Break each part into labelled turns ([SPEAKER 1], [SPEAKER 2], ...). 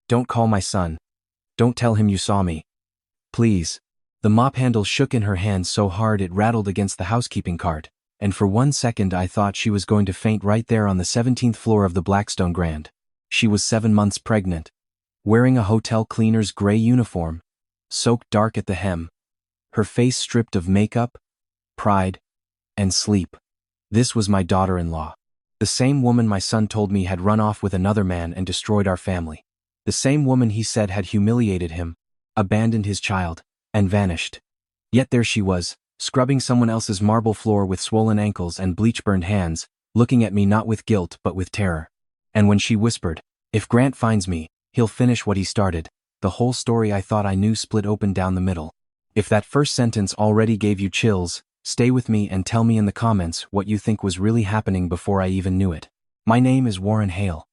[SPEAKER 1] Don't call my son. Don't tell him you saw me. Please. The mop handle shook in her hand so hard it rattled against the housekeeping cart, and for 1 second I thought she was going to faint right there on the 17th floor of the Blackstone Grand. She was 7 months pregnant, wearing a hotel cleaner's gray uniform, soaked dark at the hem, her face stripped of makeup, pride, and sleep. This was my daughter-in-law. The same woman my son told me had run off with another man and destroyed our family. The same woman he said had humiliated him, abandoned his child, and vanished. Yet there she was, scrubbing someone else's marble floor with swollen ankles and bleach-burned hands, looking at me not with guilt but with terror. And when she whispered, "If Grant finds me, he'll finish what he started," the whole story I thought I knew split open down the middle. If that first sentence already gave you chills, stay with me and tell me in the comments what you think was really happening before I even knew it. My name is Warren Hale.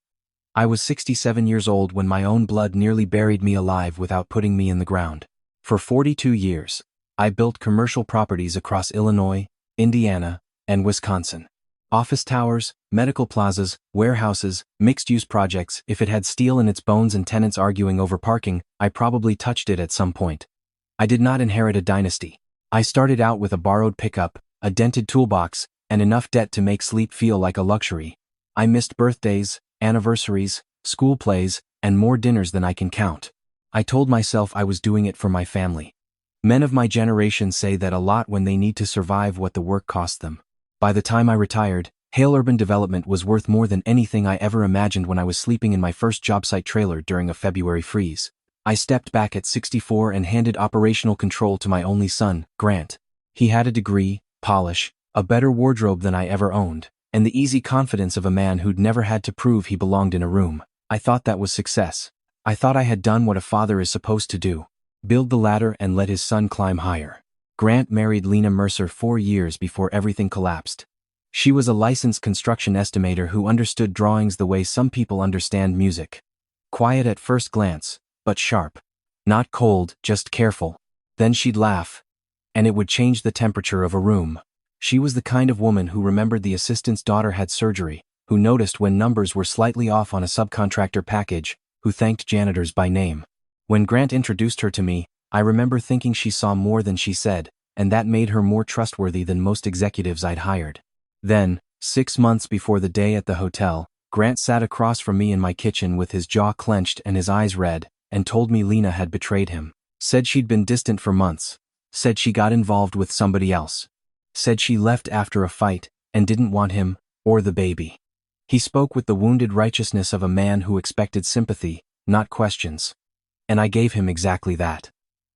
[SPEAKER 1] I was 67 years old when my own blood nearly buried me alive without putting me in the ground. For 42 years, I built commercial properties across Illinois, Indiana, and Wisconsin. Office towers, medical plazas, warehouses, mixed-use projects. If it had steel in its bones and tenants arguing over parking, I probably touched it at some point. I did not inherit a dynasty. I started out with a borrowed pickup, a dented toolbox, and enough debt to make sleep feel like a luxury. I missed birthdays, anniversaries, school plays, and more dinners than I can count. I told myself I was doing it for my family. Men of my generation say that a lot when they need to survive what the work cost them. By the time I retired, Hale Urban Development was worth more than anything I ever imagined when I was sleeping in my first job site trailer during a February freeze. I stepped back at 64 and handed operational control to my only son, Grant. He had a degree, polish, a better wardrobe than I ever owned, and the easy confidence of a man who'd never had to prove he belonged in a room. I thought that was success. I thought I had done what a father is supposed to do: build the ladder and let his son climb higher. Grant married Lena Mercer 4 years before everything collapsed. She was a licensed construction estimator who understood drawings the way some people understand music. Quiet at first glance, but sharp. Not cold, just careful. Then she'd laugh, and it would change the temperature of a room. She was the kind of woman who remembered the assistant's daughter had surgery, who noticed when numbers were slightly off on a subcontractor package, who thanked janitors by name. When Grant introduced her to me, I remember thinking she saw more than she said, and that made her more trustworthy than most executives I'd hired. Then, 6 months before the day at the hotel, Grant sat across from me in my kitchen with his jaw clenched and his eyes red, and told me Lena had betrayed him. Said she'd been distant for months. Said she got involved with somebody else. Said she left after a fight, and didn't want him, or the baby. He spoke with the wounded righteousness of a man who expected sympathy, not questions. And I gave him exactly that.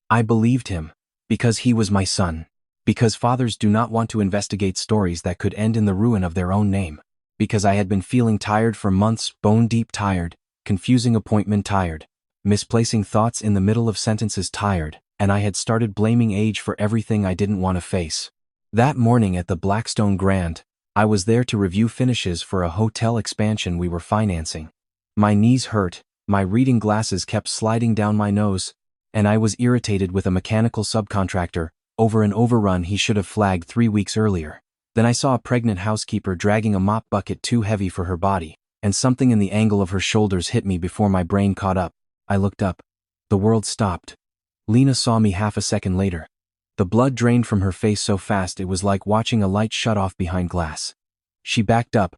[SPEAKER 1] I believed him, because he was my son. Because fathers do not want to investigate stories that could end in the ruin of their own name. Because I had been feeling tired for months, bone-deep tired, confusing appointment tired, misplacing thoughts in the middle of sentences tired, and I had started blaming age for everything I didn't want to face. That morning at the Blackstone Grand, I was there to review finishes for a hotel expansion we were financing. My knees hurt, my reading glasses kept sliding down my nose, and I was irritated with a mechanical subcontractor over an overrun he should have flagged 3 weeks earlier. Then I saw a pregnant housekeeper dragging a mop bucket too heavy for her body, and something in the angle of her shoulders hit me before my brain caught up. I looked up. The world stopped. Lena saw me half a second later. The blood drained from her face so fast it was like watching a light shut off behind glass. She backed up,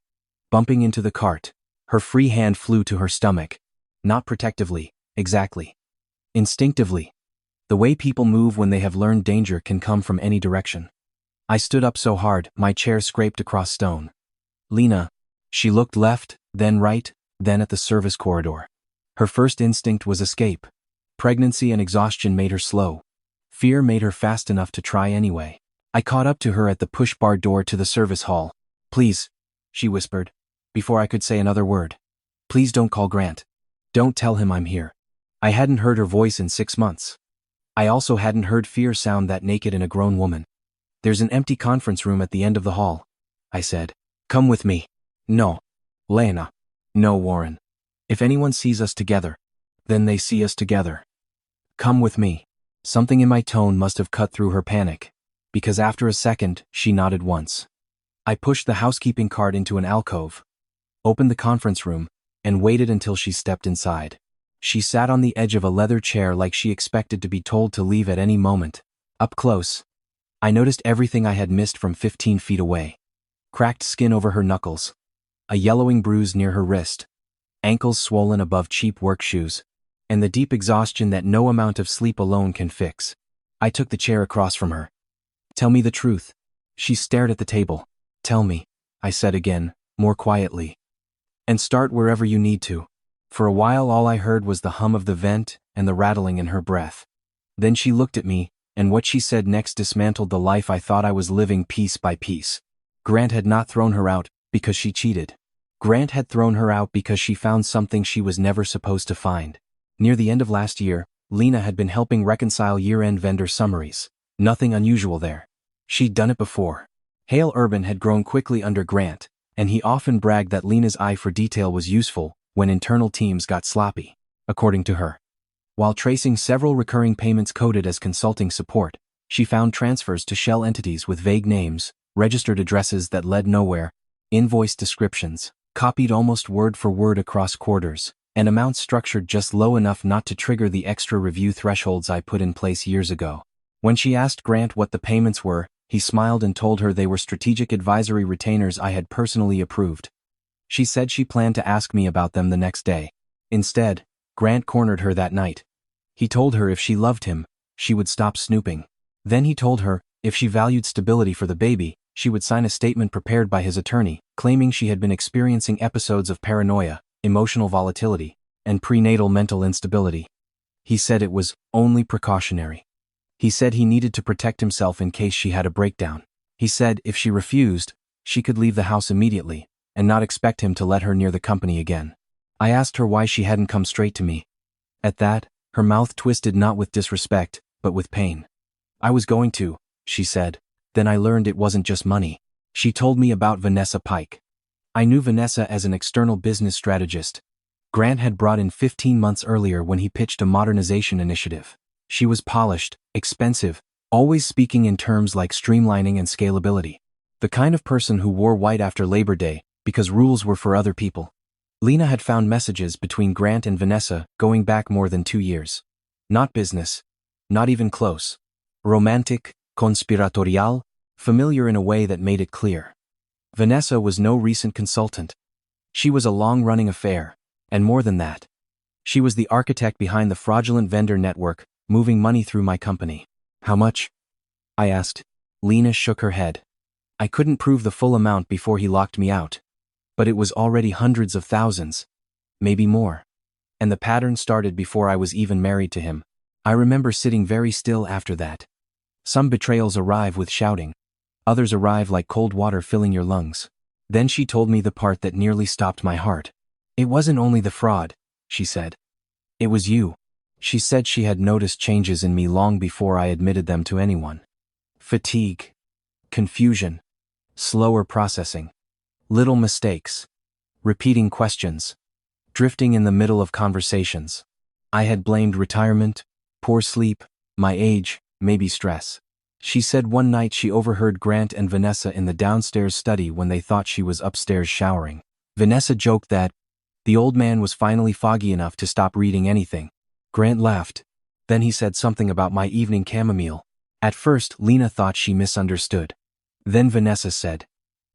[SPEAKER 1] bumping into the cart. Her free hand flew to her stomach. Not protectively, exactly. Instinctively. The way people move when they have learned danger can come from any direction. I stood up so hard, my chair scraped across stone. Lena. She looked left, then right, then at the service corridor. Her first instinct was escape. Pregnancy and exhaustion made her slow. Fear made her fast enough to try anyway. I caught up to her at the push-bar door to the service hall. "Please," she whispered, before I could say another word. "Please don't call Grant. Don't tell him I'm here." I hadn't heard her voice in 6 months. I also hadn't heard fear sound that naked in a grown woman. "There's an empty conference room at the end of the hall," I said. "Come with me." "No. Lena." "No, Warren. If anyone sees us together, then they see us together. Come with me." Something in my tone must have cut through her panic, because after a second, she nodded once. I pushed the housekeeping cart into an alcove, opened the conference room, and waited until she stepped inside. She sat on the edge of a leather chair like she expected to be told to leave at any moment. Up close, I noticed everything I had missed from 15 feet away. Cracked skin over her knuckles, a yellowing bruise near her wrist, ankles swollen above cheap work shoes, and the deep exhaustion that no amount of sleep alone can fix. I took the chair across from her. "Tell me the truth." She stared at the table. "Tell me," I said again, more quietly. "And start wherever you need to." For a while all I heard was the hum of the vent and the rattling in her breath. Then she looked at me, and what she said next dismantled the life I thought I was living piece by piece. Grant had not thrown her out because she cheated. Grant had thrown her out because she found something she was never supposed to find. Near the end of last year, Lena had been helping reconcile year-end vendor summaries. Nothing unusual there. She'd done it before. Hale Urban had grown quickly under Grant, and he often bragged that Lena's eye for detail was useful when internal teams got sloppy, according to her. While tracing several recurring payments coded as consulting support, she found transfers to shell entities with vague names, registered addresses that led nowhere, invoice descriptions, copied almost word for word across quarters, and amounts structured just low enough not to trigger the extra review thresholds I put in place years ago. When she asked Grant what the payments were, he smiled and told her they were strategic advisory retainers I had personally approved. She said she planned to ask me about them the next day. Instead, Grant cornered her that night. He told her if she loved him, she would stop snooping. Then he told her, if she valued stability for the baby, she would sign a statement prepared by his attorney, claiming she had been experiencing episodes of paranoia, emotional volatility, and prenatal mental instability. He said it was only precautionary. He said he needed to protect himself in case she had a breakdown. He said if she refused, she could leave the house immediately, and not expect him to let her near the company again. I asked her why she hadn't come straight to me. At that, her mouth twisted not with disrespect, but with pain. "I was going to," she said. "Then I learned it wasn't just money." She told me about Vanessa Pike. I knew Vanessa as an external business strategist. Grant had brought in 15 months earlier when he pitched a modernization initiative. She was polished, expensive, always speaking in terms like streamlining and scalability. The kind of person who wore white after Labor Day because rules were for other people. Lena had found messages between Grant and Vanessa going back more than 2 years. Not business. Not even close. Romantic, conspiratorial, familiar in a way that made it clear. Vanessa was no recent consultant. She was a long-running affair, and more than that. She was the architect behind the fraudulent vendor network, moving money through my company. "How much?" I asked. Lena shook her head. "I couldn't prove the full amount before he locked me out. But it was already hundreds of thousands. Maybe more. And the pattern started before I was even married to him. I remember sitting very still after that. Some betrayals arrive with shouting. Others arrive like cold water filling your lungs. Then she told me the part that nearly stopped my heart. "It wasn't only the fraud," she said. "It was you." She said she had noticed changes in me long before I admitted them to anyone. Fatigue. Confusion. Slower processing. Little mistakes. Repeating questions. Drifting in the middle of conversations. I had blamed retirement, poor sleep, my age, maybe stress. She said one night she overheard Grant and Vanessa in the downstairs study when they thought she was upstairs showering. Vanessa joked that the old man was finally foggy enough to stop reading anything. Grant laughed. Then he said something about my evening chamomile. At first, Lena thought she misunderstood. Then Vanessa said,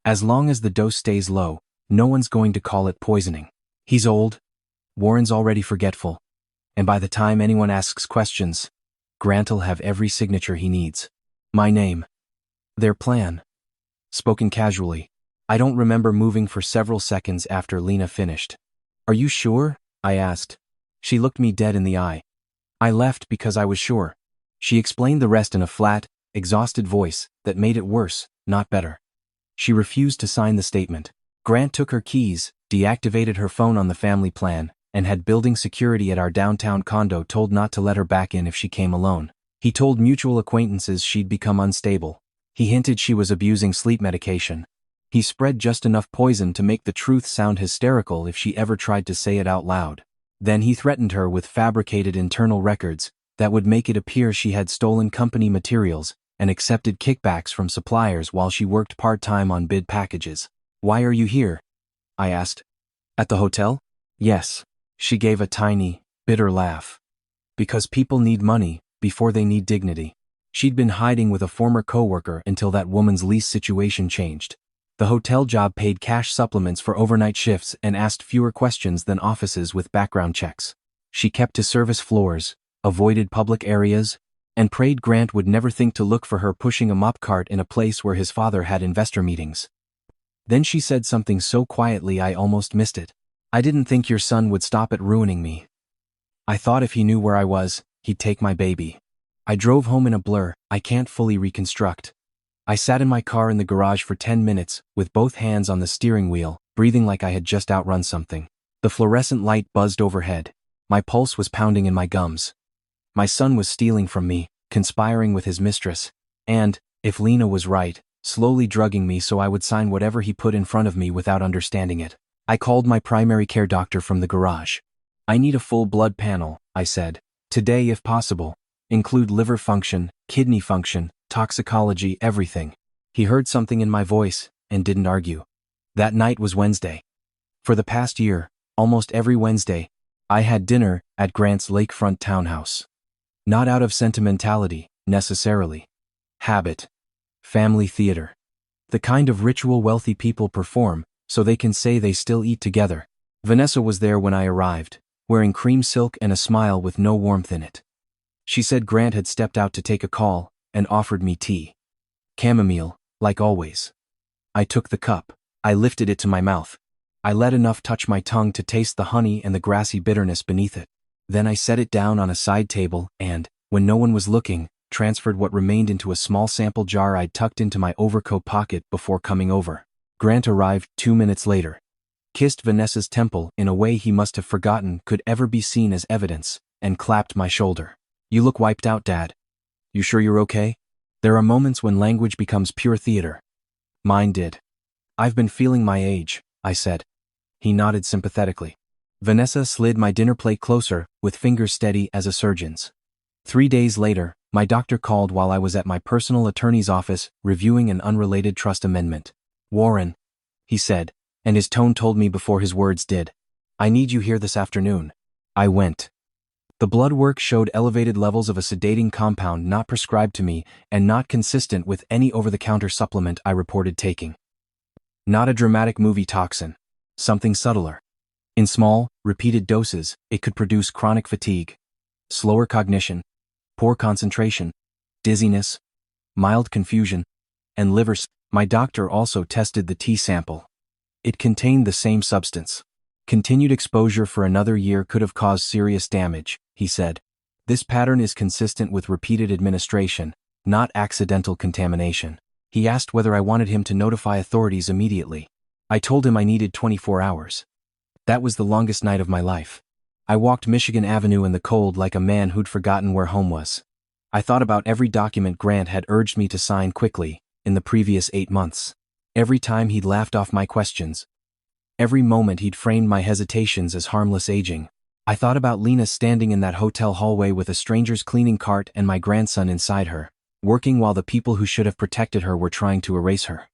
[SPEAKER 1] "As long as the dose stays low, no one's going to call it poisoning. He's old. Warren's already forgetful. And by the time anyone asks questions, Grant'll have every signature he needs. My name." Their plan. Spoken casually. I don't remember moving for several seconds after Lena finished. "Are you sure?" I asked. She looked me dead in the eye. "I left because I was sure." She explained the rest in a flat, exhausted voice that made it worse, not better. She refused to sign the statement. Grant took her keys, deactivated her phone on the family plan, and had building security at our downtown condo told not to let her back in if she came alone. He told mutual acquaintances she'd become unstable. He hinted she was abusing sleep medication. He spread just enough poison to make the truth sound hysterical if she ever tried to say it out loud. Then he threatened her with fabricated internal records that would make it appear she had stolen company materials and accepted kickbacks from suppliers while she worked part-time on bid packages. "Why are you here?" I asked. "At the hotel?" "Yes." She gave a tiny, Bitter laugh. Because people need money before they need dignity. She'd been hiding with a former coworker until that woman's lease situation changed. The hotel job paid cash supplements for overnight shifts and asked fewer questions than offices with background checks. She kept to service floors, avoided public areas, and prayed Grant would never think to look for her pushing a mop cart in a place where his father had investor meetings. Then she said something so quietly I almost missed it. I didn't think your son would stop at ruining me. I thought if he knew where I was, he'd take my baby. I drove home in a blur I can't fully reconstruct. I sat in my car in the garage for 10 minutes, with both hands on the steering wheel, breathing like I had just outrun something. The fluorescent light buzzed overhead. My pulse was pounding in my gums. My son was stealing from me, conspiring with his mistress, and, if Lena was right, slowly drugging me so I would sign whatever he put in front of me without understanding it. I called my primary care doctor from the garage. I need a full blood panel, I said. Today if possible. Include liver function, kidney function, toxicology, everything. He heard something in my voice and didn't argue. That night was Wednesday. For the past year, almost every Wednesday, I had dinner at Grant's lakefront townhouse. Not out of sentimentality, necessarily. Habit. Family theater. The kind of ritual wealthy people perform so they can say they still eat together. Vanessa was there when I arrived, wearing cream silk and a smile with no warmth in it. She said Grant had stepped out to take a call and offered me tea. Chamomile, like always. I took the cup. I lifted it to my mouth. I let enough touch my tongue to taste the honey and the grassy bitterness beneath it. Then I set it down on a side table and, when no one was looking, transferred what remained into a small sample jar I'd tucked into my overcoat pocket before coming over. Grant arrived 2 minutes later. Kissed Vanessa's temple in a way he must have forgotten could ever be seen as evidence, and clapped my shoulder. You look wiped out, Dad. You sure you're okay? There are moments when language becomes pure theater. Mine did. I've been feeling my age, I said. He nodded sympathetically. Vanessa slid my dinner plate closer, with fingers steady as a surgeon's. 3 days later, my doctor called while I was at my personal attorney's office reviewing an unrelated trust amendment. Warren, he said, and his tone told me before his words did. I need you here this afternoon. I went. The blood work showed elevated levels of a sedating compound not prescribed to me and not consistent with any over-the-counter supplement I reported taking. Not a dramatic movie toxin. Something subtler. In small, repeated doses, it could produce chronic fatigue, slower cognition, poor concentration, dizziness, mild confusion, and liver. My doctor also tested the T sample. It contained the same substance. Continued exposure for another year could have caused serious damage, he said. This pattern is consistent with repeated administration, not accidental contamination. He asked whether I wanted him to notify authorities immediately. I told him I needed 24 hours. That was the longest night of my life. I walked Michigan Avenue in the cold like a man who'd forgotten where home was. I thought about every document Grant had urged me to sign quickly in the previous 8 months. Every time he'd laughed off my questions. Every moment he'd framed my hesitations as harmless aging. I thought about Lena standing in that hotel hallway with a stranger's cleaning cart and my grandson inside her, working while the people who should have protected her were trying to erase her.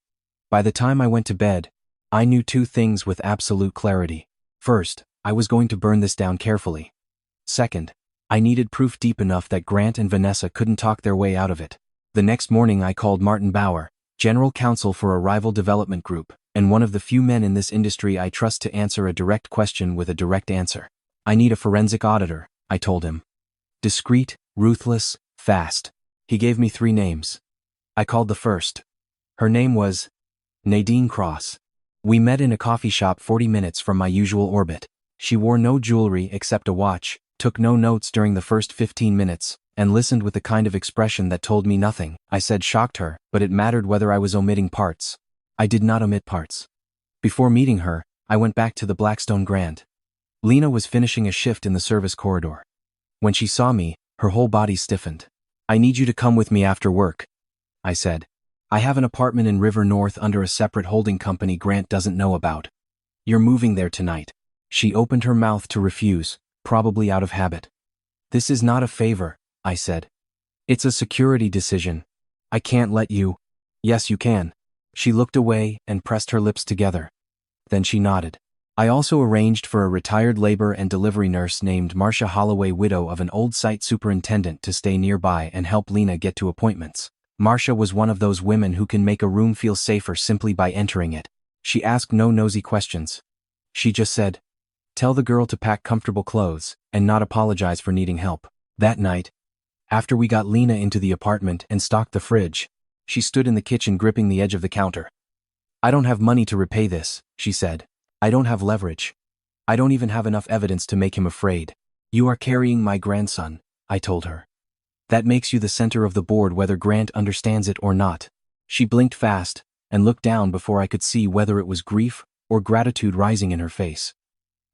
[SPEAKER 1] By the time I went to bed, I knew 2 things with absolute clarity. First, I was going to burn this down carefully. Second, I needed proof deep enough that Grant and Vanessa couldn't talk their way out of it. The next morning I called Martin Bauer, general counsel for a rival development group, and one of the few men in this industry I trust to answer a direct question with a direct answer. I need a forensic auditor, I told him. Discreet, ruthless, fast. He gave me 3 names. I called the first. Her name was Nadine Cross. We met in a coffee shop 40 minutes from my usual orbit. She wore no jewelry except a watch, took no notes during the first 15 minutes, and listened with the kind of expression that told me nothing I said shocked her, but it mattered whether I was omitting parts. I did not omit parts. Before meeting her, I went back to the Blackstone Grand. Lena was finishing a shift in the service corridor. When she saw me, her whole body stiffened. I need you to come with me after work, I said. I have an apartment in River North under a separate holding company Grant doesn't know about. You're moving there tonight. She opened her mouth to refuse, probably out of habit. This is not a favor, I said. It's a security decision. I can't let you. Yes, you can. She looked away and pressed her lips together. Then she nodded. I also arranged for a retired labor and delivery nurse named Marcia Holloway, widow of an old site superintendent, to stay nearby and help Lena get to appointments. Marcia was one of those women who can make a room feel safer simply by entering it. She asked no nosy questions. She just said, "Tell the girl to pack comfortable clothes and not apologize for needing help." That night, after we got Lena into the apartment and stocked the fridge, she stood in the kitchen gripping the edge of the counter. "I don't have money to repay this," she said. "I don't have leverage. I don't even have enough evidence to make him afraid." "You are carrying my grandson," I told her. "That makes you the center of the board whether Grant understands it or not." She blinked fast and looked down before I could see whether it was grief or gratitude rising in her face.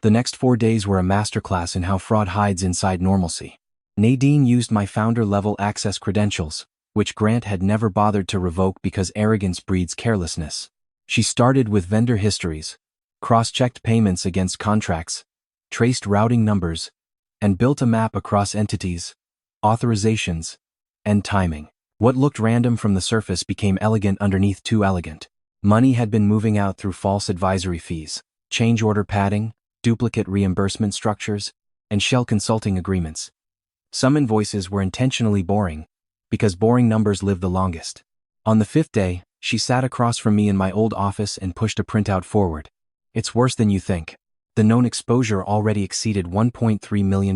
[SPEAKER 1] The next 4 days were a masterclass in how fraud hides inside normalcy. Nadine used my founder-level access credentials, which Grant had never bothered to revoke because arrogance breeds carelessness. She started with vendor histories, cross-checked payments against contracts, traced routing numbers, and built a map across entities, authorizations, and timing. What looked random from the surface became elegant underneath too elegant. Money had been moving out through false advisory fees, change order padding, duplicate reimbursement structures, and shell consulting agreements. Some invoices were intentionally boring, because boring numbers live the longest. On the 5th day, she sat across from me in my old office and pushed a printout forward. "It's worse than you think. The known exposure already exceeded $1.3 million.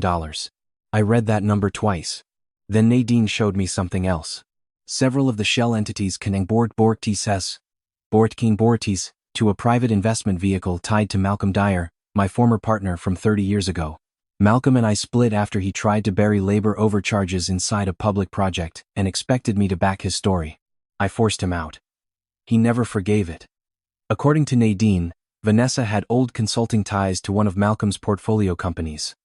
[SPEAKER 1] I read that number twice. Then Nadine showed me something else. Several of the shell entities connect Bortis to a private investment vehicle tied to Malcolm Dyer, my former partner from 30 years ago. Malcolm and I split after he tried to bury labor overcharges inside a public project and expected me to back his story. I forced him out. He never forgave it. According to Nadine, Vanessa had old consulting ties to one of Malcolm's portfolio companies.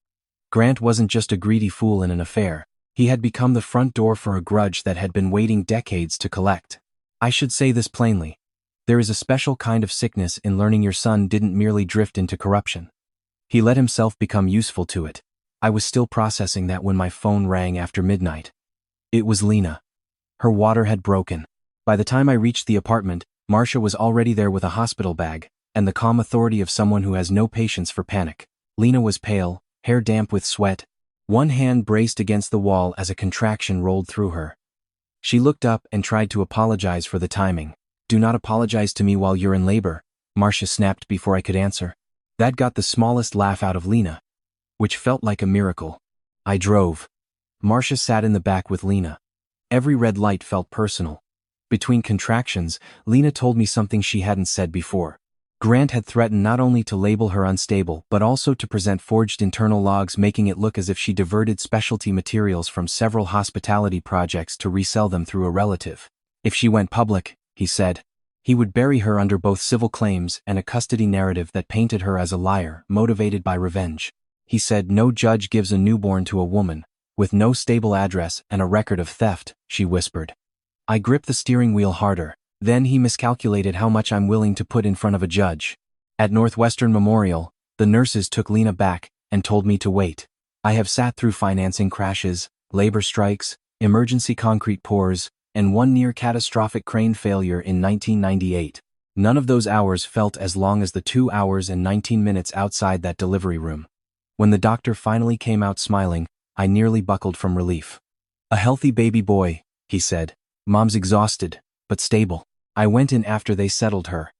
[SPEAKER 1] Grant wasn't just a greedy fool in an affair. He had become the front door for a grudge that had been waiting decades to collect. I should say this plainly. There is a special kind of sickness in learning your son didn't merely drift into corruption. He let himself become useful to it. I was still processing that when my phone rang after midnight. It was Lena. Her water had broken. By the time I reached the apartment, Marcia was already there with a hospital bag, and the calm authority of someone who has no patience for panic. Lena was pale, hair damp with sweat, one hand braced against the wall as a contraction rolled through her. She looked up and tried to apologize for the timing. "Do not apologize to me while you're in labor," Marcia snapped before I could answer. That got the smallest laugh out of Lena, which felt like a miracle. I drove. Marcia sat in the back with Lena. Every red light felt personal. Between contractions, Lena told me something she hadn't said before. Grant had threatened not only to label her unstable but also to present forged internal logs, making it look as if she diverted specialty materials from several hospitality projects to resell them through a relative. If she went public, he said, he would bury her under both civil claims and a custody narrative that painted her as a liar, motivated by revenge. He said no judge gives a newborn to a woman, with no stable address and a record of theft, she whispered. I gripped the steering wheel harder. Then he miscalculated how much I'm willing to put in front of a judge. At Northwestern Memorial, the nurses took Lena back and told me to wait. I have sat through financing crashes, labor strikes, emergency concrete pours, and one near-catastrophic crane failure in 1998. None of those hours felt as long as the 2 hours and 19 minutes outside that delivery room. When the doctor finally came out smiling, I nearly buckled from relief. "A healthy baby boy," he said. "Mom's exhausted, but stable." I went in after they settled her.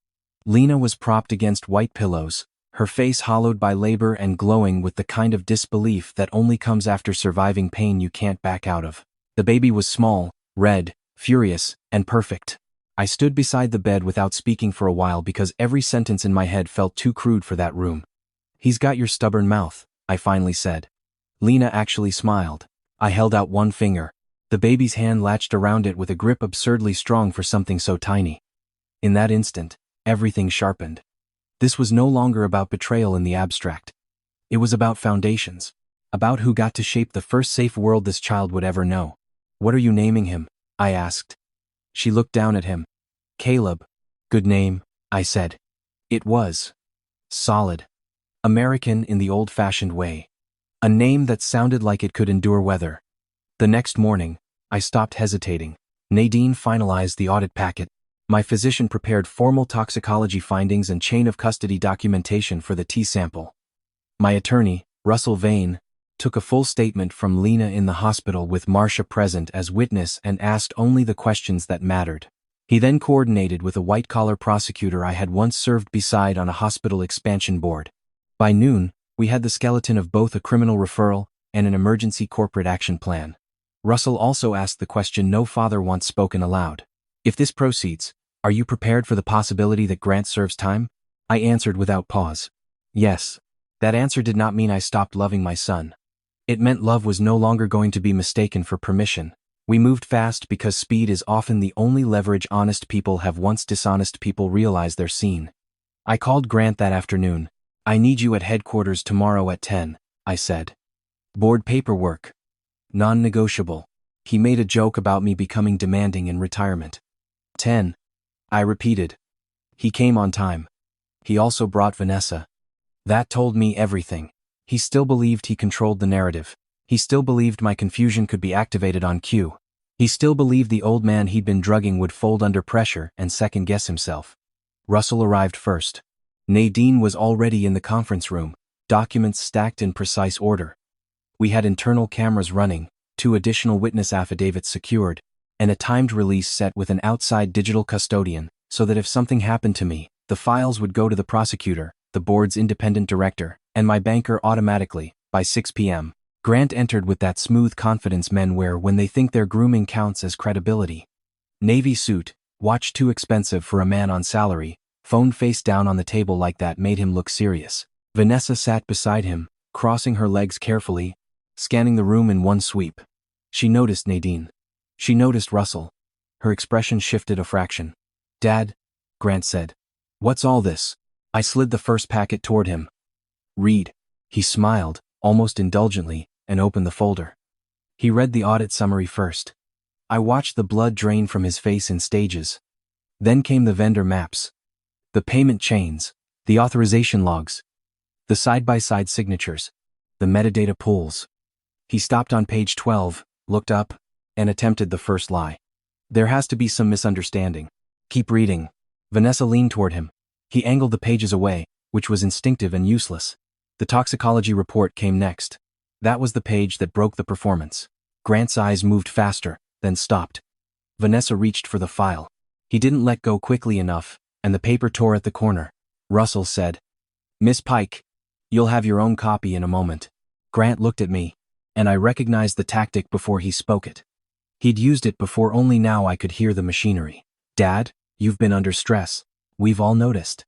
[SPEAKER 1] Lena was propped against white pillows, her face hollowed by labor and glowing with the kind of disbelief that only comes after surviving pain you can't back out of. The baby was small, red, furious, and perfect. I stood beside the bed without speaking for a while because every sentence in my head felt too crude for that room. "He's got your stubborn mouth," I finally said. Lena actually smiled. I held out one finger. The baby's hand latched around it with a grip absurdly strong for something so tiny. In that instant, everything sharpened. This was no longer about betrayal in the abstract. It was about foundations. About who got to shape the first safe world this child would ever know. "What are you naming him?" I asked. She looked down at him. "Caleb." "Good name," I said. It was. Solid. American in the old-fashioned way. A name that sounded like it could endure weather. The next morning, I stopped hesitating. Nadine finalized the audit packet. My physician prepared formal toxicology findings and chain of custody documentation for the T sample. My attorney, Russell Vane, took a full statement from Lena in the hospital with Marcia present as witness and asked only the questions that mattered. He then coordinated with a white-collar prosecutor I had once served beside on a hospital expansion board. By noon, we had the skeleton of both a criminal referral and an emergency corporate action plan. Russell also asked the question no father wants spoken aloud. If this proceeds, are you prepared for the possibility that Grant serves time? I answered without pause. Yes. That answer did not mean I stopped loving my son. It meant love was no longer going to be mistaken for permission. We moved fast because speed is often the only leverage honest people have once dishonest people realize they're seen. I called Grant that afternoon. I need you at headquarters tomorrow at 10, I said. Board paperwork. Non-negotiable. He made a joke about me becoming demanding in retirement. 10. I repeated. He came on time. He also brought Vanessa. That told me everything. He still believed he controlled the narrative. He still believed my confusion could be activated on cue. He still believed the old man he'd been drugging would fold under pressure and second-guess himself. Russell arrived first. Nadine was already in the conference room, documents stacked in precise order. We had internal cameras running, 2 additional witness affidavits secured, and a timed release set with an outside digital custodian, so that if something happened to me, the files would go to the prosecutor, the board's independent director, and my banker automatically, by 6 p.m. Grant entered with that smooth confidence men wear when they think their grooming counts as credibility. Navy suit, watch too expensive for a man on salary, phone face down on the table like that made him look serious. Vanessa sat beside him, crossing her legs carefully, scanning the room in one sweep. She noticed Nadine. She noticed Russell. Her expression shifted a fraction. Dad, Grant said. What's all this? I slid the first packet toward him. Read. He smiled, almost indulgently, and opened the folder. He read the audit summary first. I watched the blood drain from his face in stages. Then came the vendor maps. The payment chains, the authorization logs, the side-by-side signatures, the metadata pools. He stopped on page 12, looked up, and attempted the first lie. There has to be some misunderstanding. Keep reading. Vanessa leaned toward him. He angled the pages away, which was instinctive and useless. The toxicology report came next. That was the page that broke the performance. Grant's eyes moved faster, then stopped. Vanessa reached for the file. He didn't let go quickly enough, and the paper tore at the corner. Russell said, Miss Pike, you'll have your own copy in a moment. Grant looked at me, and I recognized the tactic before he spoke it. He'd used it before, only now I could hear the machinery. Dad, you've been under stress. We've all noticed.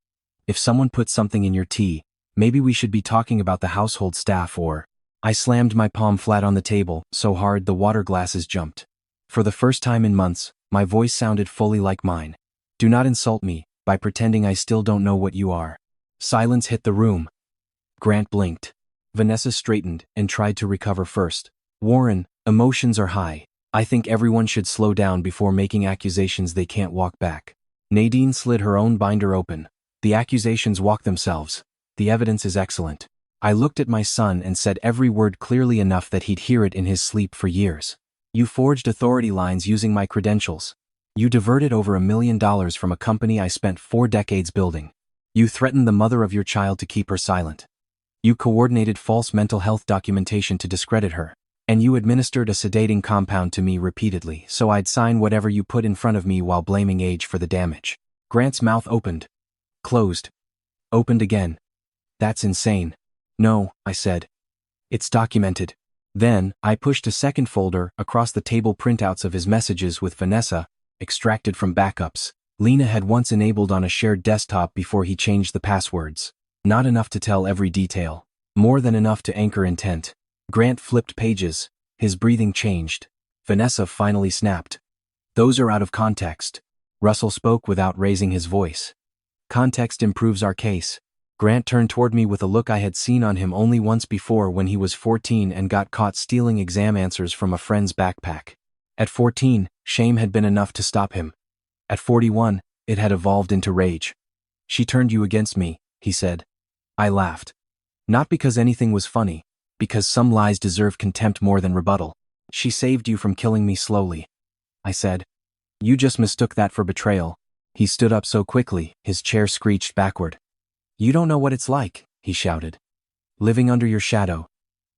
[SPEAKER 1] If someone put something in your tea, maybe we should be talking about the household staff or... I slammed my palm flat on the table, so hard the water glasses jumped. For the first time in months, my voice sounded fully like mine. Do not insult me by pretending I still don't know what you are. Silence hit the room. Grant blinked. Vanessa straightened and tried to recover first. Warren, emotions are high. I think everyone should slow down before making accusations they can't walk back. Nadine slid her own binder open. The accusations walk themselves. The evidence is excellent. I looked at my son and said every word clearly enough that he'd hear it in his sleep for years. You forged authority lines using my credentials. You diverted over $1 million from a company I spent 4 decades building. You threatened the mother of your child to keep her silent. You coordinated false mental health documentation to discredit her. And you administered a sedating compound to me repeatedly so I'd sign whatever you put in front of me while blaming age for the damage. Grant's mouth opened. Closed. Opened again. That's insane. No, I said. It's documented. Then, I pushed a second folder across the table, printouts of his messages with Vanessa, extracted from backups Lena had once enabled on a shared desktop before he changed the passwords. Not enough to tell every detail. More than enough to anchor intent. Grant flipped pages. His breathing changed. Vanessa finally snapped. Those are out of context. Russell spoke without raising his voice. Context improves our case. Grant turned toward me with a look I had seen on him only once before when he was 14 and got caught stealing exam answers from a friend's backpack. At 14, shame had been enough to stop him. At 41, it had evolved into rage. She turned you against me, he said. I laughed. Not because anything was funny, because some lies deserve contempt more than rebuttal. She saved you from killing me slowly. I said. You just mistook that for betrayal. He stood up so quickly, his chair screeched backward. "You don't know what it's like," he shouted. "Living under your shadow.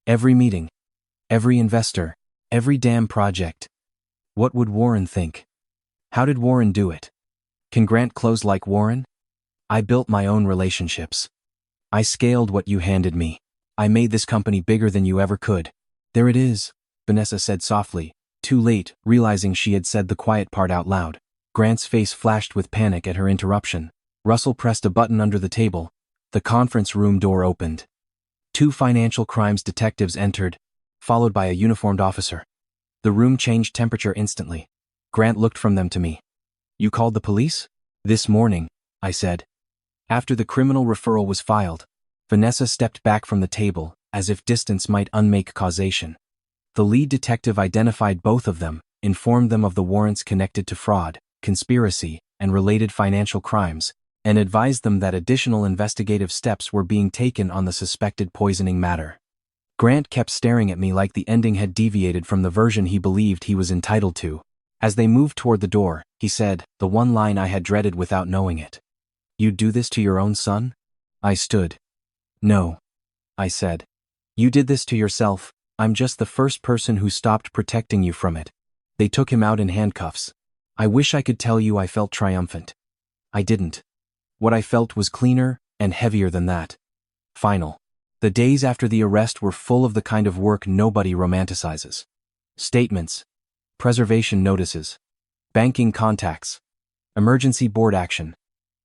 [SPEAKER 1] Every meeting. Every investor. Every damn project. What would Warren think? How did Warren do it? Can Grant close like Warren? I built my own relationships. I scaled what you handed me. I made this company bigger than you ever could." "There it is," Vanessa said softly, too late, realizing she had said the quiet part out loud. Grant's face flashed with panic at her interruption. Russell pressed a button under the table. The conference room door opened. 2 financial crimes detectives entered, followed by a uniformed officer. The room changed temperature instantly. Grant looked from them to me. "You called the police?" "This morning," I said. After the criminal referral was filed, Vanessa stepped back from the table, as if distance might unmake causation. The lead detective identified both of them, informed them of the warrants connected to fraud, conspiracy, and related financial crimes, and advised them that additional investigative steps were being taken on the suspected poisoning matter. Grant kept staring at me like the ending had deviated from the version he believed he was entitled to. As they moved toward the door, he said, the one line I had dreaded without knowing it. "You'd do this to your own son?" I stood. "No," I said. "You did this to yourself. I'm just the first person who stopped protecting you from it." They took him out in handcuffs. I wish I could tell you I felt triumphant. I didn't. What I felt was cleaner and heavier than that. Final. The days after the arrest were full of the kind of work nobody romanticizes. Statements. Preservation notices. Banking contacts. Emergency board action.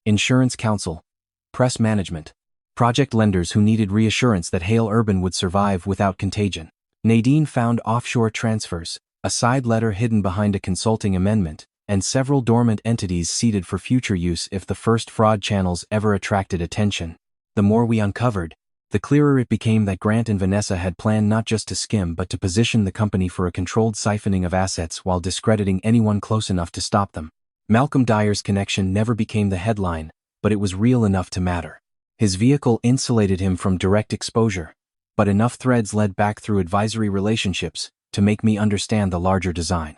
[SPEAKER 1] Insurance counsel. Press management. Project lenders who needed reassurance that Hale Urban would survive without contagion. Nadine found offshore transfers, a side letter hidden behind a consulting amendment, and several dormant entities seeded for future use if the first fraud channels ever attracted attention. The more we uncovered, the clearer it became that Grant and Vanessa had planned not just to skim but to position the company for a controlled siphoning of assets while discrediting anyone close enough to stop them. Malcolm Dyer's connection never became the headline, but it was real enough to matter. His vehicle insulated him from direct exposure, but enough threads led back through advisory relationships to make me understand the larger design.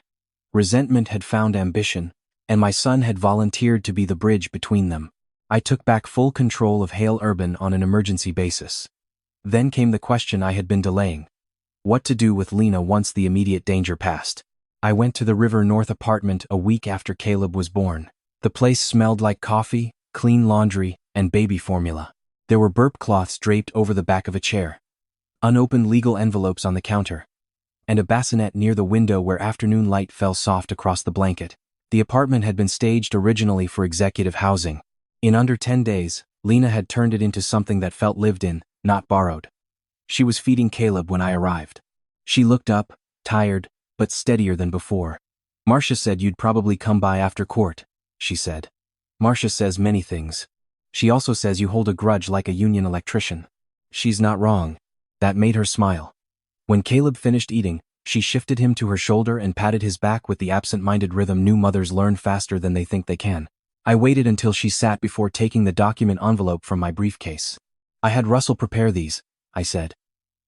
[SPEAKER 1] Resentment had found ambition, and my son had volunteered to be the bridge between them. I took back full control of Hale Urban on an emergency basis. Then came the question I had been delaying. What to do with Lena once the immediate danger passed. I went to the River North apartment a week after Caleb was born. The place smelled like coffee, clean laundry, and baby formula. There were burp cloths draped over the back of a chair, unopened legal envelopes on the counter, and a bassinet near the window where afternoon light fell soft across the blanket. The apartment had been staged originally for executive housing. In under 10 days, Lena had turned it into something that felt lived in, not borrowed. She was feeding Caleb when I arrived. She looked up, tired, but steadier than before. "Marcia said you'd probably come by after court," she said. "Marcia says many things. She also says you hold a grudge like a union electrician." She's not wrong. That made her smile. When Caleb finished eating, she shifted him to her shoulder and patted his back with the absent-minded rhythm new mothers learn faster than they think they can. I waited until she sat before taking the document envelope from my briefcase. "I had Russell prepare these," I said.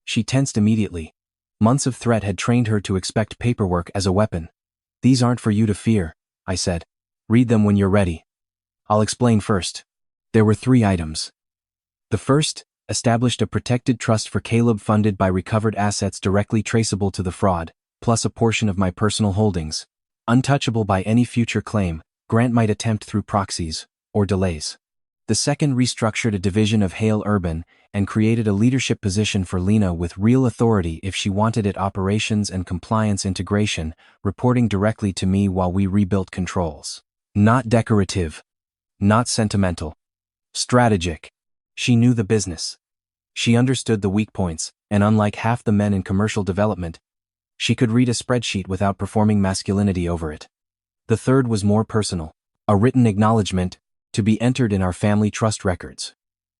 [SPEAKER 1] She tensed immediately. Months of threat had trained her to expect paperwork as a weapon. "These aren't for you to fear," I said. "Read them when you're ready. I'll explain first." There were 3 items. The first established a protected trust for Caleb funded by recovered assets directly traceable to the fraud, plus a portion of my personal holdings, untouchable by any future claim Grant might attempt through proxies or delays. The second restructured a division of Hale Urban and created a leadership position for Lena with real authority if she wanted it, operations and compliance integration, reporting directly to me while we rebuilt controls. Not decorative. Not sentimental. Strategic. She knew the business. She understood the weak points, and unlike half the men in commercial development, she could read a spreadsheet without performing masculinity over it. The third was more personal. A written acknowledgement, to be entered in our family trust records,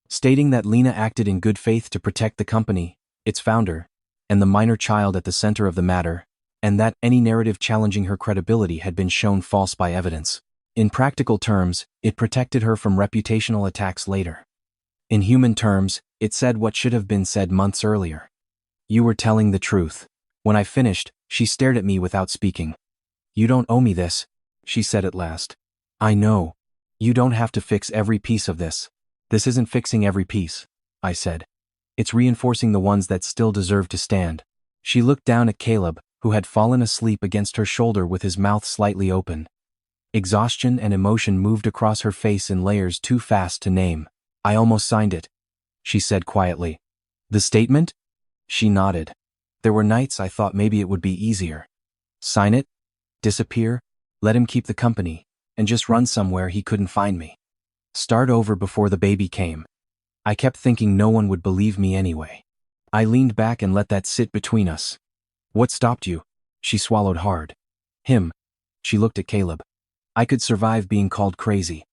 [SPEAKER 1] stating that Lena acted in good faith to protect the company, its founder, and the minor child at the center of the matter, and that any narrative challenging her credibility had been shown false by evidence. In practical terms, it protected her from reputational attacks later. In human terms, it said what should have been said months earlier. "You were telling the truth." When I finished, she stared at me without speaking. "You don't owe me this," she said at last. "I know," You don't have to fix every piece of this. This isn't fixing every piece, I said. It's reinforcing the ones that still deserve to stand. She looked down at Caleb, who had fallen asleep against her shoulder with his mouth slightly open. Exhaustion and emotion moved across her face in layers too fast to name. I almost signed it, she said quietly. The statement? She nodded. There were nights I thought maybe it would be easier. Sign it? Disappear? Let him keep the company, and just run somewhere he couldn't find me. Start over before the baby came. I kept thinking no one would believe me anyway. I leaned back and let that sit between us. What stopped you? She swallowed hard. Him. She looked at Caleb. I could survive being called crazy.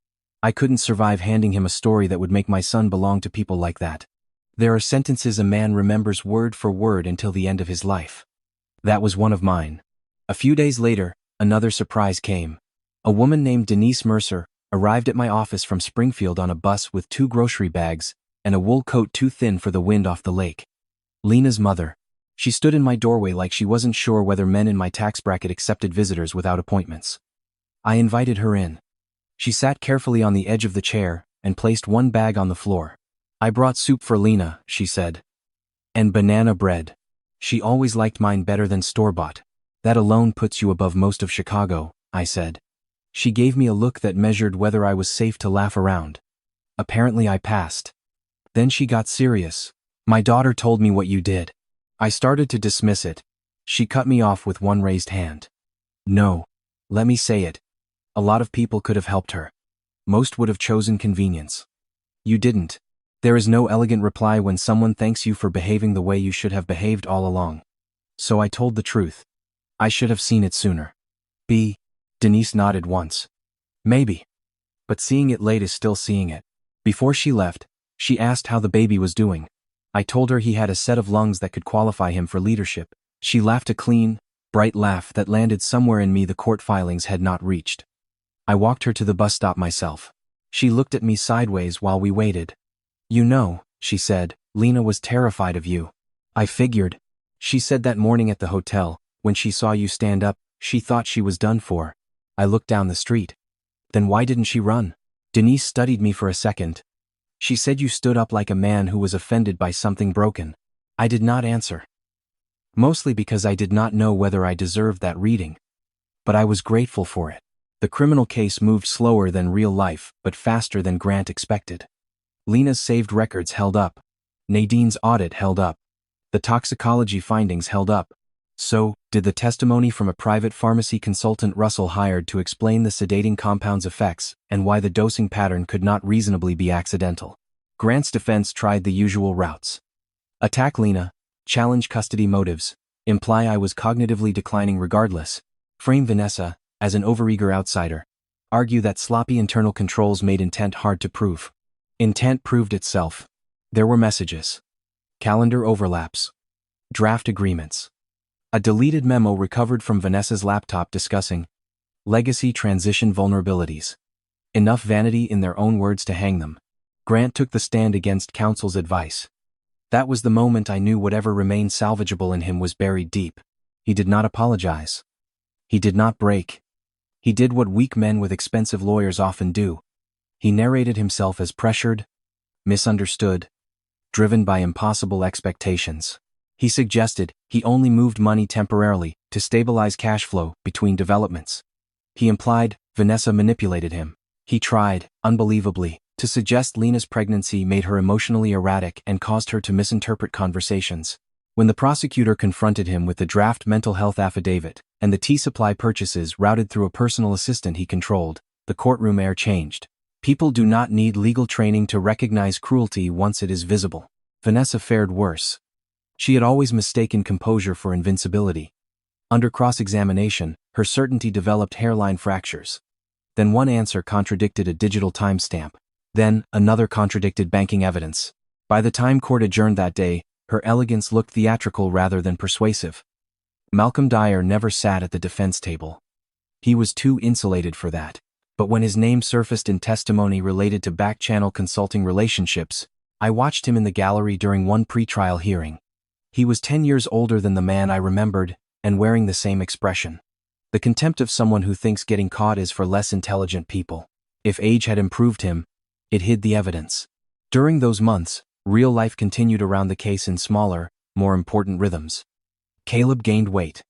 [SPEAKER 1] I couldn't survive handing him a story that would make my son belong to people like that. There are sentences a man remembers word for word until the end of his life. That was one of mine. A few days later, another surprise came. A woman named Denise Mercer arrived at my office from Springfield on a bus with 2 grocery bags and a wool coat too thin for the wind off the lake. Lena's mother. She stood in my doorway like she wasn't sure whether men in my tax bracket accepted visitors without appointments. I invited her in. She sat carefully on the edge of the chair and placed one bag on the floor. I brought soup for Lena, she said. And banana bread. She always liked mine better than store-bought. That alone puts you above most of Chicago, I said. She gave me a look that measured whether I was safe to laugh around. Apparently I passed. Then she got serious. My daughter told me what you did. I started to dismiss it. She cut me off with one raised hand. No. Let me say it. A lot of people could have helped her. Most would have chosen convenience. You didn't. There is no elegant reply when someone thanks you for behaving the way you should have behaved all along. So I told the truth. I should have seen it sooner. Denise nodded once. Maybe. But seeing it late is still seeing it. Before she left, she asked how the baby was doing. I told her he had a set of lungs that could qualify him for leadership. She laughed a clean, bright laugh that landed somewhere in me the court filings had not reached. I walked her to the bus stop myself. She looked at me sideways while we waited. You know, she said, Lena was terrified of you. I figured. She said that morning at the hotel, when she saw you stand up, she thought she was done for. I looked down the street. Then why didn't she run? Denise studied me for a second. She said you stood up like a man who was offended by something broken. I did not answer. Mostly because I did not know whether I deserved that reading. But I was grateful for it. The criminal case moved slower than real life, but faster than Grant expected. Lena's saved records held up. Nadine's audit held up. The toxicology findings held up. So, did the testimony from a private pharmacy consultant Russell hired to explain the sedating compound's effects and why the dosing pattern could not reasonably be accidental. Grant's defense tried the usual routes. Attack Lena, challenge custody motives, imply I was cognitively declining regardless, frame Vanessa as an overeager outsider, argue that sloppy internal controls made intent hard to prove. Intent proved itself. There were messages. Calendar overlaps. Draft agreements. A deleted memo recovered from Vanessa's laptop discussing legacy transition vulnerabilities. Enough vanity in their own words to hang them. Grant took the stand against counsel's advice. That was the moment I knew whatever remained salvageable in him was buried deep. He did not apologize. He did not break. He did what weak men with expensive lawyers often do. He narrated himself as pressured, misunderstood, driven by impossible expectations. He suggested he only moved money temporarily to stabilize cash flow between developments. He implied Vanessa manipulated him. He tried, unbelievably, to suggest Lena's pregnancy made her emotionally erratic and caused her to misinterpret conversations. When the prosecutor confronted him with the draft mental health affidavit and the tea supply purchases routed through a personal assistant he controlled, the courtroom air changed. People do not need legal training to recognize cruelty once it is visible. Vanessa fared worse. She had always mistaken composure for invincibility. Under cross-examination, her certainty developed hairline fractures. Then one answer contradicted a digital timestamp. Then, another contradicted banking evidence. By the time court adjourned that day, her elegance looked theatrical rather than persuasive. Malcolm Dyer never sat at the defense table. He was too insulated for that. But when his name surfaced in testimony related to back-channel consulting relationships, I watched him in the gallery during one pretrial hearing. He was 10 years older than the man I remembered, and wearing the same expression. The contempt of someone who thinks getting caught is for less intelligent people. If age had improved him, it hid the evidence. During those months, real life continued around the case in smaller, more important rhythms. Caleb gained weight.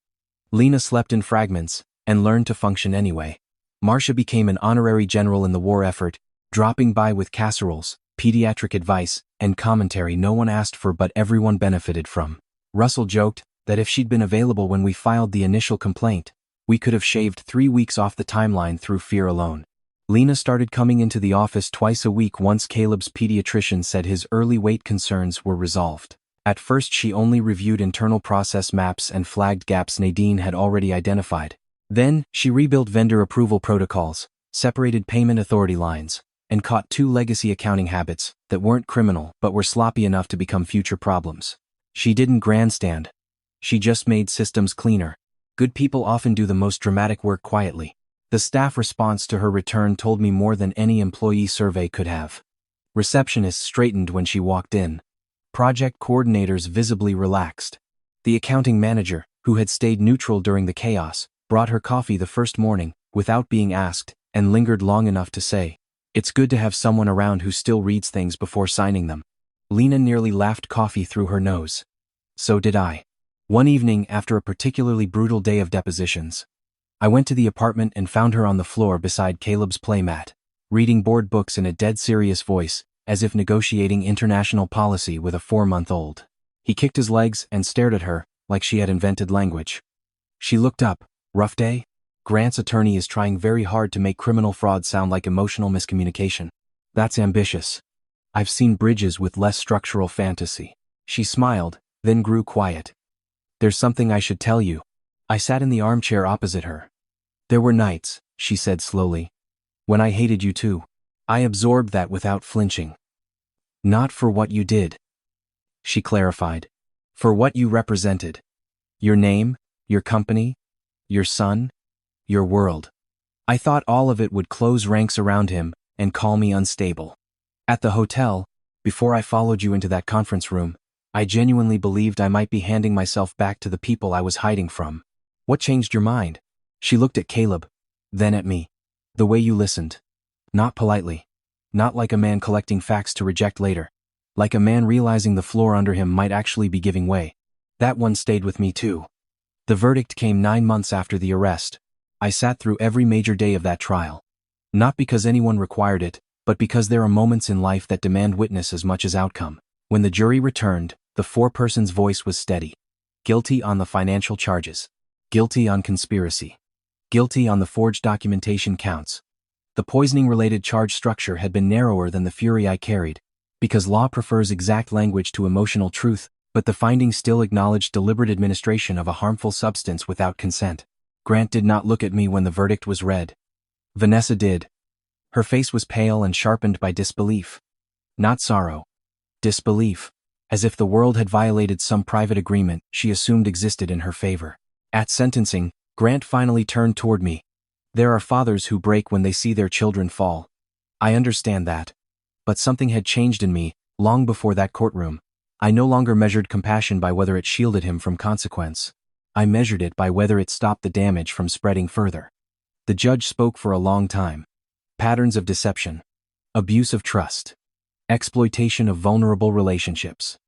[SPEAKER 1] Lena slept in fragments and learned to function anyway. Marcia became an honorary general in the war effort, dropping by with casseroles, pediatric advice, and commentary no one asked for but everyone benefited from. Russell joked that if she'd been available when we filed the initial complaint, we could have shaved 3 weeks off the timeline through fear alone. Lena started coming into the office twice a week once Caleb's pediatrician said his early weight concerns were resolved. At first she only reviewed internal process maps and flagged gaps Nadine had already identified. Then, she rebuilt vendor approval protocols, separated payment authority lines, and caught 2 legacy accounting habits that weren't criminal but were sloppy enough to become future problems. She didn't grandstand. She just made systems cleaner. Good people often do the most dramatic work quietly. The staff response to her return told me more than any employee survey could have. Receptionists straightened when she walked in. Project coordinators visibly relaxed. The accounting manager, who had stayed neutral during the chaos, brought her coffee the first morning, without being asked, and lingered long enough to say, "It's good to have someone around who still reads things before signing them." Lena nearly laughed coffee through her nose. So did I. One evening after a particularly brutal day of depositions, I went to the apartment and found her on the floor beside Caleb's playmat, reading board books in a dead serious voice, as if negotiating international policy with a 4-month-old. He kicked his legs and stared at her, like she had invented language. She looked up. "Rough day?" Grant's attorney is trying very hard to make criminal fraud sound like emotional miscommunication. That's ambitious. I've seen bridges with less structural fantasy. She smiled, then grew quiet. "There's something I should tell you." I sat in the armchair opposite her. "There were nights," she said slowly, "when I hated you too. I absorbed that without flinching. Not for what you did," she clarified. "For what you represented. Your name, your company, your son, your world. I thought all of it would close ranks around him and call me unstable. At the hotel, before I followed you into that conference room, I genuinely believed I might be handing myself back to the people I was hiding from. What changed your mind?" She looked at Caleb, then at me. "The way you listened. Not politely. Not like a man collecting facts to reject later. Like a man realizing the floor under him might actually be giving way. That one stayed with me too." The verdict came 9 months after the arrest. I sat through every major day of that trial. Not because anyone required it, but because there are moments in life that demand witness as much as outcome. When the jury returned, the foreperson's voice was steady. Guilty on the financial charges. Guilty on conspiracy. Guilty on the forged documentation counts. The poisoning-related charge structure had been narrower than the fury I carried, because law prefers exact language to emotional truth, but the findings still acknowledged deliberate administration of a harmful substance without consent. Grant did not look at me when the verdict was read. Vanessa did. Her face was pale and sharpened by disbelief. Not sorrow. Disbelief. As if the world had violated some private agreement she assumed existed in her favor. At sentencing, Grant finally turned toward me. "There are fathers who break when they see their children fall. I understand that. But something had changed in me, long before that courtroom. I no longer measured compassion by whether it shielded him from consequence. I measured it by whether it stopped the damage from spreading further." The judge spoke for a long time. Patterns of deception. Abuse of trust. Exploitation of vulnerable relationships.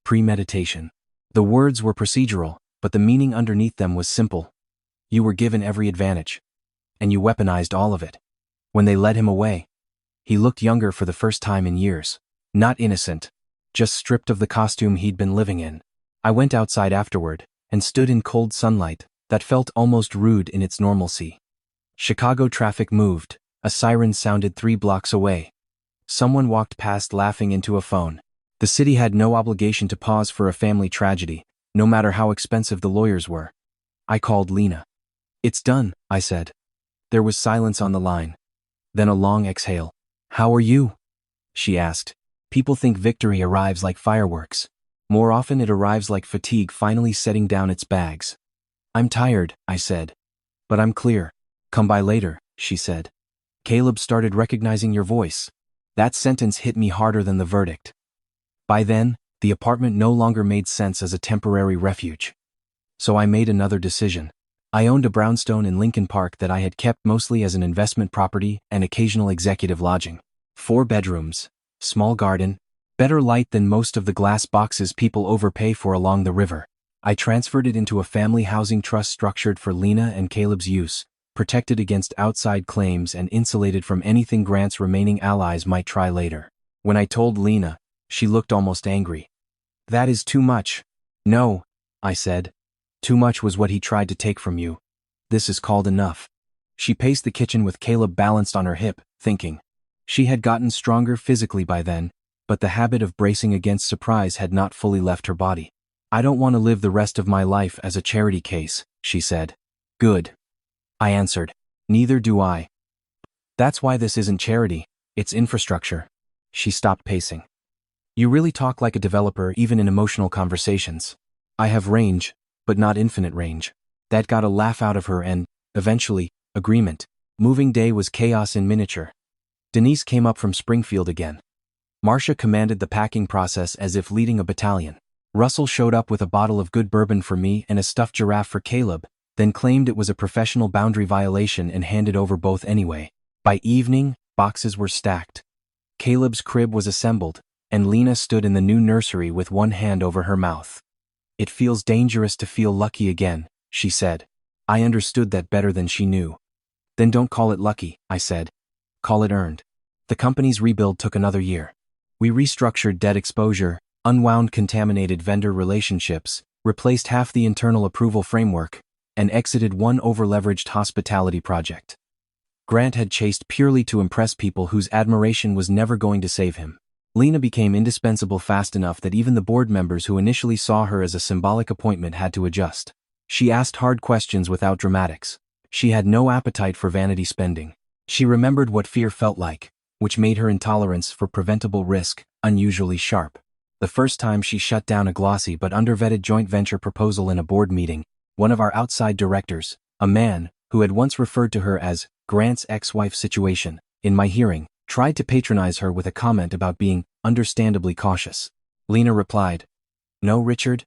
[SPEAKER 1] Premeditation. The words were procedural, but the meaning underneath them was simple. You were given every advantage. And you weaponized all of it. When they led him away, he looked younger for the first time in years. Not innocent. Just stripped of the costume he'd been living in. I went outside afterward, and stood in cold sunlight that felt almost rude in its normalcy. Chicago traffic moved. A siren sounded 3 blocks away. Someone walked past laughing into a phone. The city had no obligation to pause for a family tragedy, no matter how expensive the lawyers were. I called Lena. "It's done," I said. There was silence on the line. Then a long exhale. "How are you?" she asked. People think victory arrives like fireworks. More often it arrives like fatigue finally setting down its bags. "I'm tired," I said. "But I'm clear." "Come by later," she said. "Caleb started recognizing your voice." That sentence hit me harder than the verdict. By then, the apartment no longer made sense as a temporary refuge. So I made another decision. I owned a brownstone in Lincoln Park that I had kept mostly as an investment property and occasional executive lodging. 4 bedrooms, small garden, better light than most of the glass boxes people overpay for along the river. I transferred it into a family housing trust structured for Lena and Caleb's use, protected against outside claims and insulated from anything Grant's remaining allies might try later. When I told Lena, she looked almost angry. "That is too much." "No," I said. "Too much was what he tried to take from you. This is called enough." She paced the kitchen with Caleb balanced on her hip, thinking. She had gotten stronger physically by then, but the habit of bracing against surprise had not fully left her body. "I don't want to live the rest of my life as a charity case," she said. "Good," I answered. "Neither do I. That's why this isn't charity, it's infrastructure." She stopped pacing. "You really talk like a developer even in emotional conversations." "I have range, but not infinite range." That got a laugh out of her and, eventually, agreement. Moving day was chaos in miniature. Denise came up from Springfield again. Marcia commanded the packing process as if leading a battalion. Russell showed up with a bottle of good bourbon for me and a stuffed giraffe for Caleb, then claimed it was a professional boundary violation and handed over both anyway. By evening, boxes were stacked. Caleb's crib was assembled, and Lena stood in the new nursery with one hand over her mouth. "It feels dangerous to feel lucky again," she said. I understood that better than she knew. "Then don't call it lucky," I said. "Call it earned." The company's rebuild took another year. We restructured debt exposure, unwound contaminated vendor relationships, replaced half the internal approval framework, and exited one over-leveraged hospitality project. Grant had chased purely to impress people whose admiration was never going to save him. Lena became indispensable fast enough that even the board members who initially saw her as a symbolic appointment had to adjust. She asked hard questions without dramatics. She had no appetite for vanity spending. She remembered what fear felt like, which made her intolerance for preventable risk unusually sharp. The first time she shut down a glossy but undervetted joint venture proposal in a board meeting, one of our outside directors, a man who had once referred to her as Grant's ex-wife situation, in my hearing, tried to patronize her with a comment about being understandably cautious. Lena replied, "No, Richard.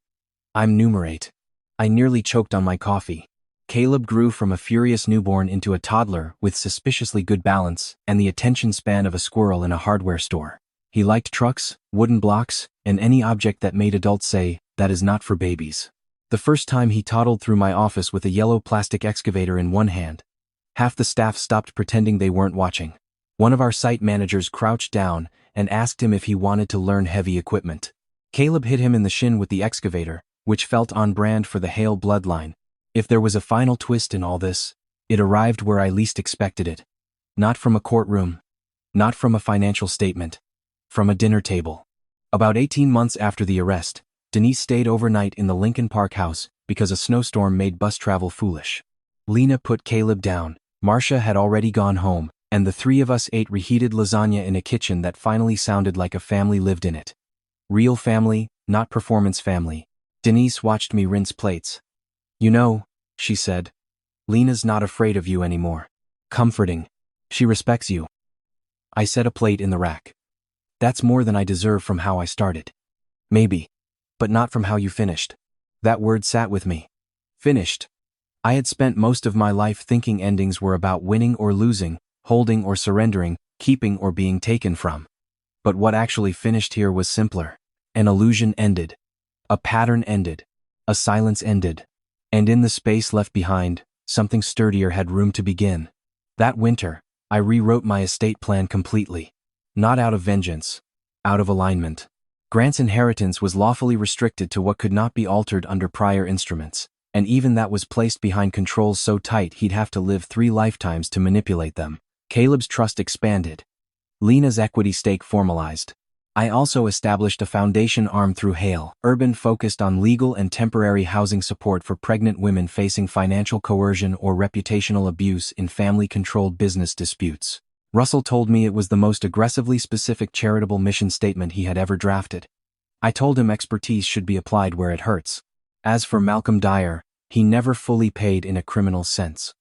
[SPEAKER 1] I'm numerate." I nearly choked on my coffee. Caleb grew from a furious newborn into a toddler with suspiciously good balance and the attention span of a squirrel in a hardware store. He liked trucks, wooden blocks, and any object that made adults say, "That is not for babies." The first time he toddled through my office with a yellow plastic excavator in one hand. Half the staff stopped pretending they weren't watching. One of our site managers crouched down and asked him if he wanted to learn heavy equipment. Caleb hit him in the shin with the excavator, which felt on brand for the Hale bloodline. If there was a final twist in all this, it arrived where I least expected it. Not from a courtroom. Not from a financial statement. From a dinner table. About 18 months after the arrest, Denise stayed overnight in the Lincoln Park house because a snowstorm made bus travel foolish. Lena put Caleb down, Marcia had already gone home, and the three of us ate reheated lasagna in a kitchen that finally sounded like a family lived in it. Real family, not performance family. Denise watched me rinse plates. "You know," she said, "Lena's not afraid of you anymore." Comforting. "She respects you." I set a plate in the rack. "That's more than I deserve from how I started." "Maybe. But not from how you finished." That word sat with me. Finished. I had spent most of my life thinking endings were about winning or losing, holding or surrendering, keeping or being taken from. But what actually finished here was simpler. An illusion ended. A pattern ended. A silence ended. And in the space left behind, something sturdier had room to begin. That winter, I rewrote my estate plan completely. Not out of vengeance. Out of alignment. Grant's inheritance was lawfully restricted to what could not be altered under prior instruments, and even that was placed behind controls so tight he'd have to live 3 lifetimes to manipulate them. Caleb's trust expanded. Lena's equity stake formalized. I also established a foundation arm through Hale, Urban focused on legal and temporary housing support for pregnant women facing financial coercion or reputational abuse in family-controlled business disputes. Russell told me it was the most aggressively specific charitable mission statement he had ever drafted. I told him expertise should be applied where it hurts. As for Malcolm Dyer, he never fully paid in a criminal sense.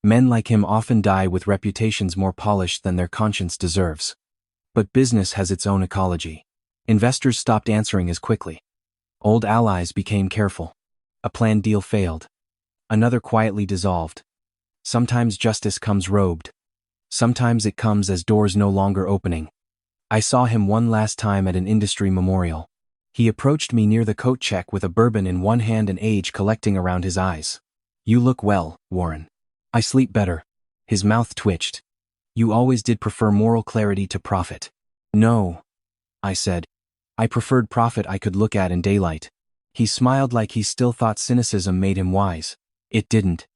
[SPEAKER 1] Men like him often die with reputations more polished than their conscience deserves. But business has its own ecology. Investors stopped answering as quickly. Old allies became careful. A planned deal failed. Another quietly dissolved. Sometimes justice comes robed. Sometimes it comes as doors no longer opening. I saw him one last time at an industry memorial. He approached me near the coat check with a bourbon in one hand and age collecting around his eyes. "You look well, Warren." "I sleep better." His mouth twitched. "You always did prefer moral clarity to profit." "No," I said. "I preferred profit I could look at in daylight." He smiled like he still thought cynicism made him wise. It didn't.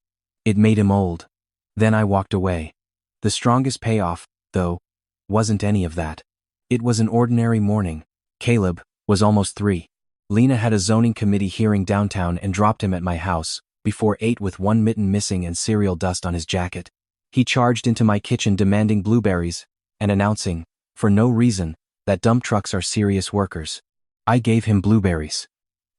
[SPEAKER 1] It made him old. Then I walked away. The strongest payoff, though, wasn't any of that. It was an ordinary morning. Caleb was almost 3. Lena had a zoning committee hearing downtown and dropped him at my house, before 8 with one mitten missing and cereal dust on his jacket. He charged into my kitchen demanding blueberries, and announcing, for no reason, that dump trucks are serious workers. I gave him blueberries.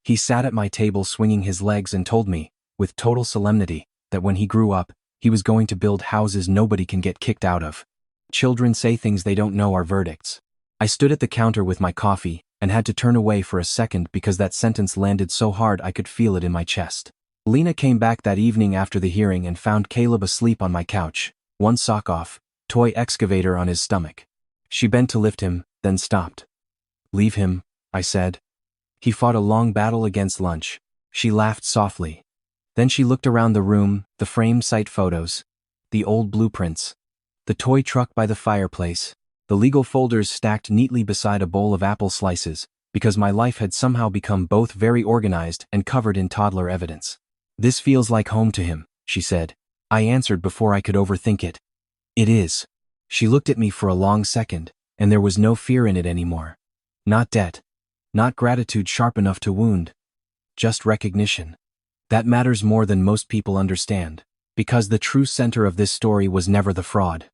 [SPEAKER 1] He sat at my table swinging his legs and told me, with total solemnity, that when he grew up, he was going to build houses nobody can get kicked out of. Children say things they don't know are verdicts. I stood at the counter with my coffee, and had to turn away for a second because that sentence landed so hard I could feel it in my chest. Lena came back that evening after the hearing and found Caleb asleep on my couch, one sock off, toy excavator on his stomach. She bent to lift him, then stopped. "Leave him," I said. "He fought a long battle against lunch." She laughed softly. Then she looked around the room, the framed site photos, the old blueprints, the toy truck by the fireplace, the legal folders stacked neatly beside a bowl of apple slices, because my life had somehow become both very organized and covered in toddler evidence. "This feels like home to him," she said. I answered before I could overthink it. "It is." She looked at me for a long second, and there was no fear in it anymore. Not debt. Not gratitude sharp enough to wound. Just recognition. That matters more than most people understand, because the true center of this story was never the fraud.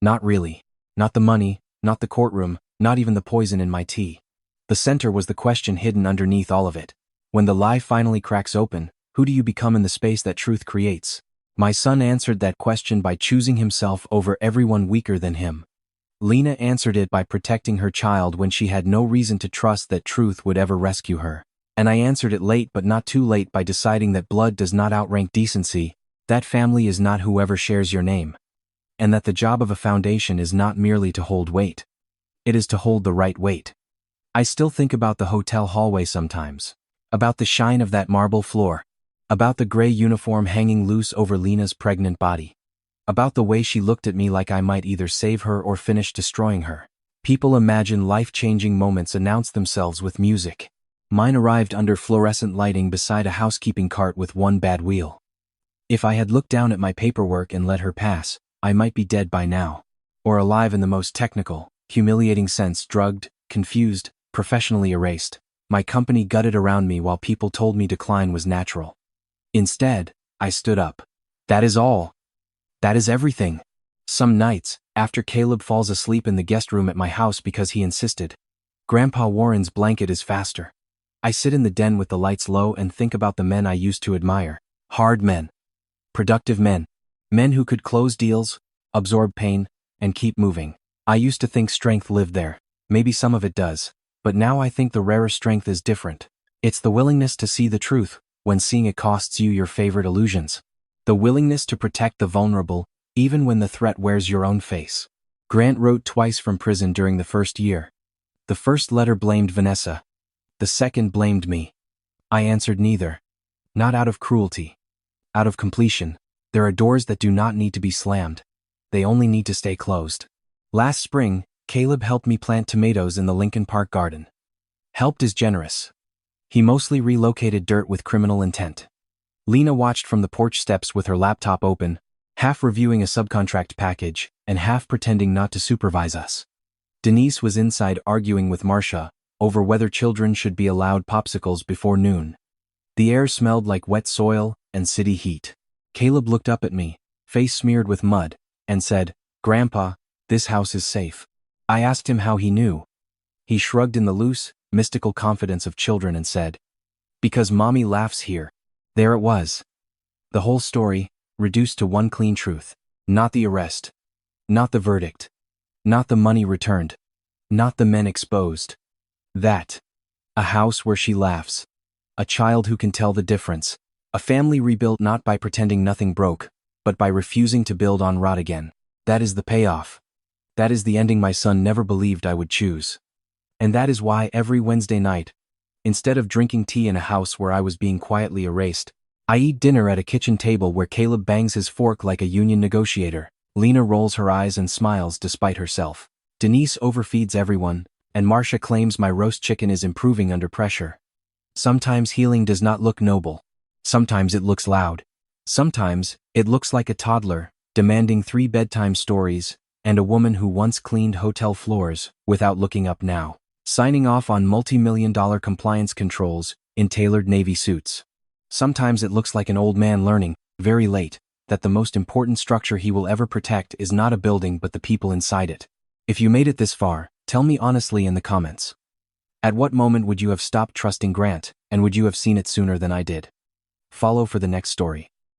[SPEAKER 1] Not really. Not the money, not the courtroom, not even the poison in my tea. The center was the question hidden underneath all of it. When the lie finally cracks open, who do you become in the space that truth creates? My son answered that question by choosing himself over everyone weaker than him. Lena answered it by protecting her child when she had no reason to trust that truth would ever rescue her. And I answered it late but not too late by deciding that blood does not outrank decency, that family is not whoever shares your name, and that the job of a foundation is not merely to hold weight. It is to hold the right weight. I still think about the hotel hallway sometimes, about the shine of that marble floor, about the gray uniform hanging loose over Lena's pregnant body, about the way she looked at me like I might either save her or finish destroying her. People imagine life-changing moments announce themselves with music. Mine arrived under fluorescent lighting beside a housekeeping cart with one bad wheel. If I had looked down at my paperwork and let her pass, I might be dead by now. Or alive in the most technical, humiliating sense, drugged, confused, professionally erased. My company gutted around me while people told me decline was natural. Instead, I stood up. That is all. That is everything. Some nights, after Caleb falls asleep in the guest room at my house because he insisted, Grandpa Warren's blanket is faster. I sit in the den with the lights low and think about the men I used to admire. Hard men. Productive men. Men who could close deals, absorb pain, and keep moving. I used to think strength lived there. Maybe some of it does. But now I think the rarer strength is different. It's the willingness to see the truth, when seeing it costs you your favorite illusions. The willingness to protect the vulnerable, even when the threat wears your own face. Grant wrote twice from prison during the first year. The first letter blamed Vanessa. The second blamed me. I answered neither. Not out of cruelty. Out of completion. There are doors that do not need to be slammed. They only need to stay closed. Last spring, Caleb helped me plant tomatoes in the Lincoln Park garden. Helped is generous. He mostly relocated dirt with criminal intent. Lena watched from the porch steps with her laptop open, half reviewing a subcontract package, and half pretending not to supervise us. Denise was inside arguing with Marcia over whether children should be allowed popsicles before noon. The air smelled like wet soil and city heat. Caleb looked up at me, face smeared with mud, and said, "Grandpa, this house is safe." I asked him how he knew. He shrugged in the loose, mystical confidence of children and said, "Because Mommy laughs here." There it was. The whole story, reduced to one clean truth. Not the arrest. Not the verdict. Not the money returned. Not the men exposed. That. A house where she laughs. A child who can tell the difference. A family rebuilt not by pretending nothing broke, but by refusing to build on rot again. That is the payoff. That is the ending my son never believed I would choose. And that is why every Wednesday night, instead of drinking tea in a house where I was being quietly erased, I eat dinner at a kitchen table where Caleb bangs his fork like a union negotiator. Lena rolls her eyes and smiles despite herself. Denise overfeeds everyone, and Marcia claims my roast chicken is improving under pressure. Sometimes healing does not look noble. Sometimes it looks loud. Sometimes it looks like a toddler, demanding 3 bedtime stories, and a woman who once cleaned hotel floors without looking up now, signing off on multi-million-dollar compliance controls in tailored navy suits. Sometimes it looks like an old man learning, very late, that the most important structure he will ever protect is not a building but the people inside it. If you made it this far, tell me honestly in the comments. At what moment would you have stopped trusting Grant, and would you have seen it sooner than I did? Follow for the next story.